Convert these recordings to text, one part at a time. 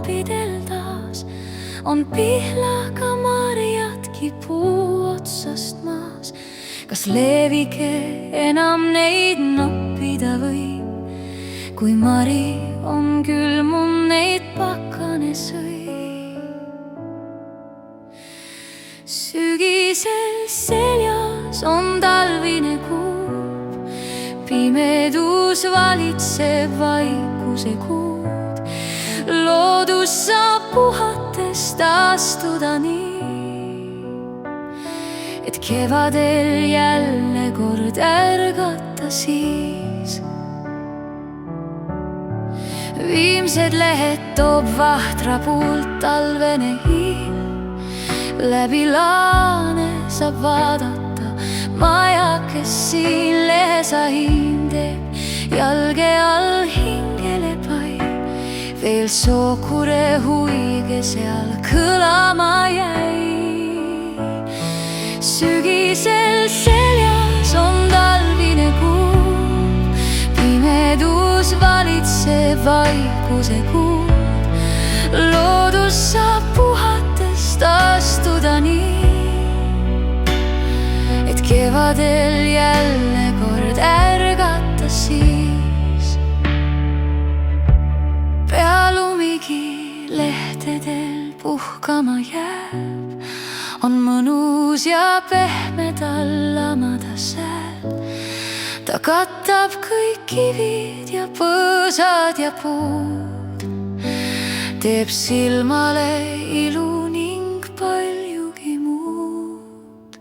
talvidel taas on pihlaga marjadki puu otsast maas. Kas leevike enam neid noppida võib, kui mari on külmunud, neid pakane sõi. Sügisel seljas on talvine kuub, pimedus valitseb vaikuse kuud. Loodus saab puhates taastuda nii, et kevadel jälle kord ärgata siis. Viimsed lehed toob vahtra puult talvene ilm, läbi laane saab vaadata maja, kes siin lehesahin teeb, jalge all hingele paib. Veel sookure huige seal kõlama jäi. Sügisel seljas on talvine kuub, pimedus valitseb vaikuse kuud. Loodus saab puhates taastuda nii, et kevadel jälle kord ärgata siis. Pealumigi lehtedel puhkama jääb, on mõnus ja pehme tallamada sääl. Ta katab kõik kivid ja põõsad ja puud, teeb silmale ilu ning paljugi muud.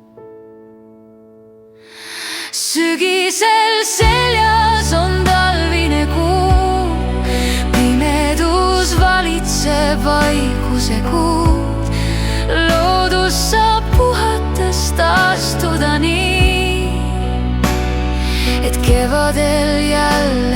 Sügisel seljas on talvine kuu, pimedus valitseb vaikuse kuud. Loodus saab puhates taastuda nii, et kevadel jälle